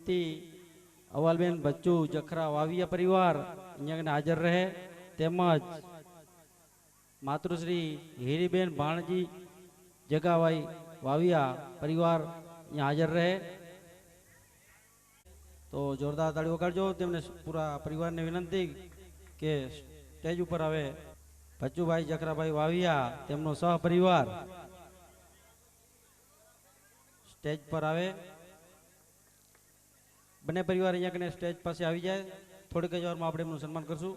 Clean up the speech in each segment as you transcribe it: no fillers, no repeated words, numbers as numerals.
વિનંતી અવાલબેન બચ્ચુ જખરા વાવિયા પરિવાર અહીંયા હાજર રહે, તેમજ માતૃશ્રી હીરીબેન ભાણજી જગાભાઈ વાવિયા પરિવાર અહીંયા હાજર રહે. તો જોરદાર તાળી વગાડજો. તેમને પૂરા પરિવારને વિનંતી કે સ્ટેજ ઉપર આવે બચ્ચુભાઈ જખરાભાઈ વાવિયા તેમનો સહપરિવાર સ્ટેજ પર આવે. બંને પરિવાર અહીંયા કને સ્ટેજ પાસે આવી જાય. થોડીક જ વારમાં આપણે એમનું સન્માન કરશું.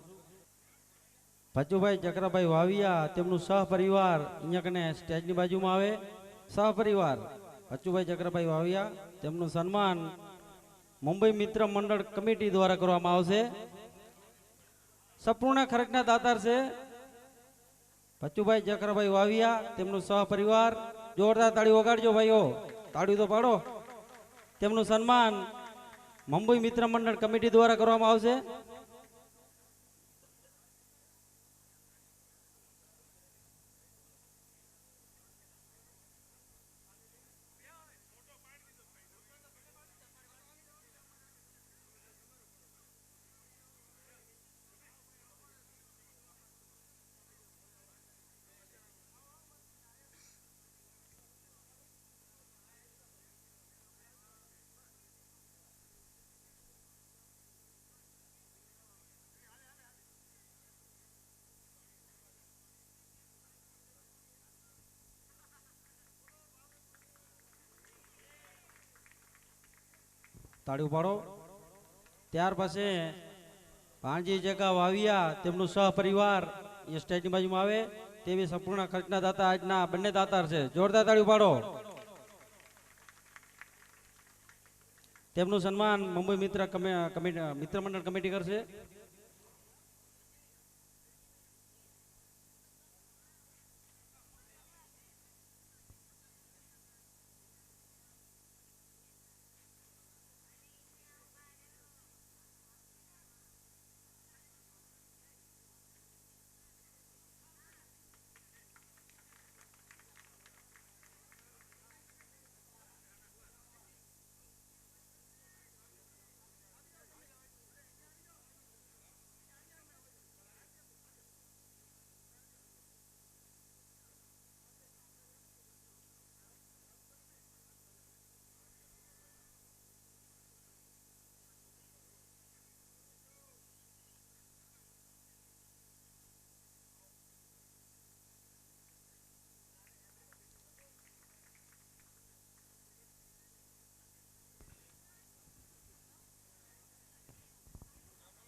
બચ્ચુભાઈ જખરાભાઈ વાવિયા તેમનું સહપરિવાર અહીંયા કને સ્ટેજની બાજુમાં આવે. સહપરિવાર બચ્ચુભાઈ જખરાભાઈ વાવિયા તેમનું સન્માન મુંબઈ મિત્ર મંડળ કમિટી દ્વારા કરવામાં આવશે. સંપૂર્ણ ખર્ચના દાતાર છે બચ્ચુભાઈ જખરાભાઈ વાવિયા તેમનું સહપરિવાર. જોરદાર તાળી વગાડજો ભાઈઓ, તાળી તો પાડો. તેમનું સન્માન મુંબઈ મિત્ર મંડળ કમિટી દ્વારા કરવામાં આવશે. તાળી ઉપાડો. ત્યાર પછી ભાણજી જગા વાવિયા તેમનું સહપરિવાર એ સ્ટેજની બાજુમાં આવે. તેવી સંપૂર્ણ ખર્ચના દાતા આજના બંને દાતાર છે. જોરદાર તાળી ઉપાડો. તેમનું સન્માન મુંબઈ મિત્ર મંડળ કમિટી કરશે.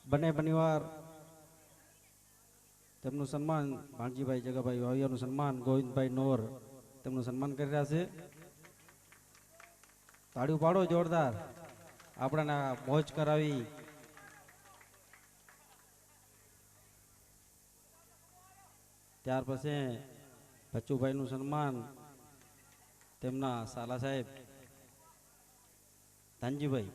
બંને પરિવાર તેમનું સન્માન ભાણજીભાઈ જગાભાઈ વાવિયાનું સન્માન ગોવિંદભાઈ નોર તેમનું સન્માન કરી રહ્યા છે. તાળીઓ પાડો જોરદાર. આપણને મોજ કરાવી. ત્યાર પછી બચ્ચુભાઈનું સન્માન તેમના સાલા સાહેબ ધનજીભાઈ.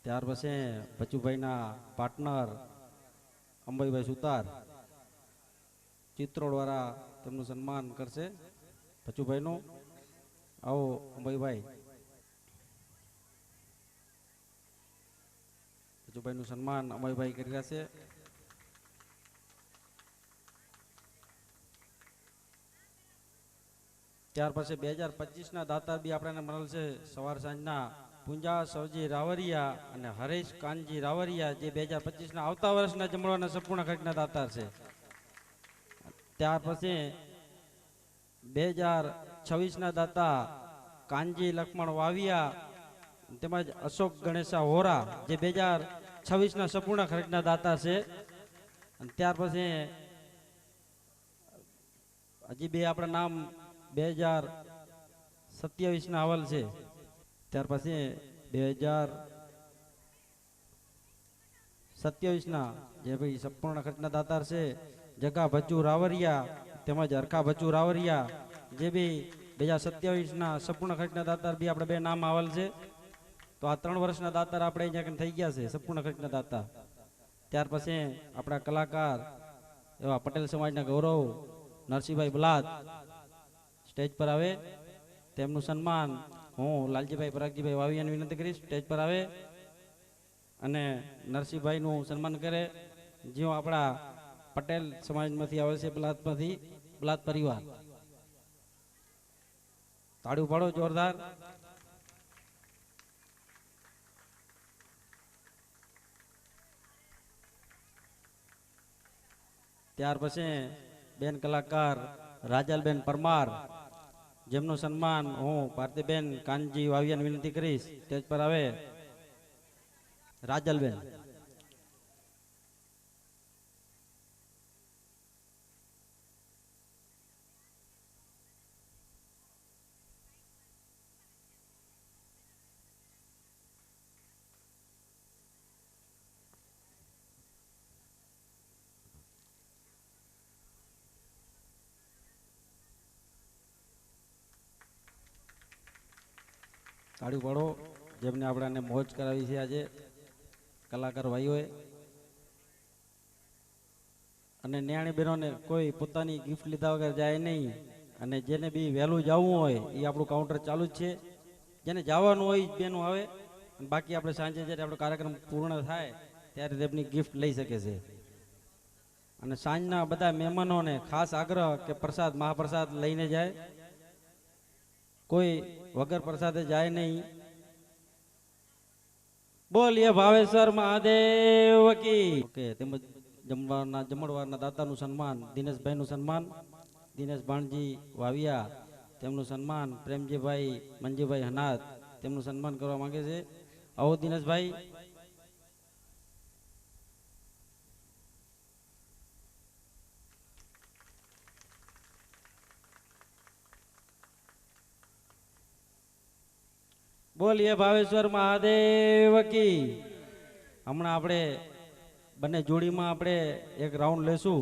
ત્યાર પછી બચ્ચુભાઈના પાર્ટનર અંબાઈભાઈ સુતાર ચિત્રો દ્વારા તેમનું સન્માન કરશે બચ્ચુભાઈનું. આવો અંબાઈભાઈ. બચ્ચુભાઈનું સન્માન અંબાઈભાઈ કરી રહ્યા છે. ત્યાર પછી 2025ના દાતા બી આપણને મળેલ છે સવાર સાંજના પૂંજા સવજી રાવરિયા અને હરેશ કાનજી રાવરિયા, જે 2025ના આવતા વર્ષના જમણવારના સંપૂર્ણ ખર્ચના દાતાર છે. ત્યાર પછી 2026ના દાતા કાનજી લક્ષ્મણ વાવિયા તેમજ અશોક ગણેશા હોરા, જે 2026ના સંપૂર્ણ ખર્ચના દાતા છે. અને ત્યાર પછી હજી બે આપણા નામ 2027ના અવલ છે. ત્યાર પછી 2027ના જે ભાઈ સંપૂર્ણ ખર્ચના દાતાર છે જગા ભચ્ચુ રાવરિયા તેમજ હરખા ભચ્ચુ રાવરિયા, જે બી 2027ના સંપૂર્ણ ખર્ચના દાતાર બી આપણે બે નામ આવેલ છે. તો આ 3 વર્ષના દાતાર આપણે અહીંયા થઈ ગયા છે સંપૂર્ણ ખર્ચના દાતા. ત્યાર પછી આપણા કલાકાર એવા પટેલ સમાજના ગૌરવ નરસિંહભાઈ બલાદ સ્ટેજ પર આવે, તેમનું સન્માન હું લાલજીભાઈ પરાગજીભાઈ વાવિયાને વિનંતી કરીશ સ્ટેજ પર આવે અને નરસિંહભાઈનું સન્માન કરે. જેઓ આપણા પટેલ સમાજમાંથી આવે છે, બલાદ પરિવાર. તાળીઓ પાડો જોરદાર. ત્યાર પછી બેન કલાકાર રાજાલબેન પરમાર, જેમનું સન્માન હું ભારતીબેન કાનજી વાવિયાને વિનંતી કરીશ સ્ટેજ પર આવે. રાજલબેન. તાળી પાડો જેમને આપણાને મોજ કરાવી છે આજે કલાકાર ભાઈઓએ. અને ન્યાણી બહેનોને કોઈ પોતાની ગિફ્ટ લીધા વગર જાય નહીં. અને જેને બી વહેલું જવું હોય એ આપણું કાઉન્ટર ચાલુ જ છે. જેને જવાનું હોય એ બેનું આવે. બાકી આપણે સાંજે જ્યારે આપણો કાર્યક્રમ પૂર્ણ થાય ત્યારે તેમની ગિફ્ટ લઈ શકે છે. અને સાંજના બધા મહેમાનોને ખાસ આગ્રહ કે પ્રસાદ મહાપ્રસાદ લઈને જાય, કોઈ વગર પ્રસાદે જાય નહીં. બોલીએ ભાવેશ્વર મહાદેવ કી. ઓકે. તેમજ જમણવારના દાતાનું સન્માન દિનેશભાઈનું સન્માન દિનેશ ભાણજી વાવિયા, તેમનું સન્માન પ્રેમજીભાઈ મંજીભાઈ હનાદ, તેમનું સન્માન કરવા માંગે છે. આવો દિનેશભાઈ. બોલીએ ભાવેશ્વર મહાદેવ કી. હમણાં આપણે બંને જોડીમાં આપણે એક રાઉન્ડ લેશું.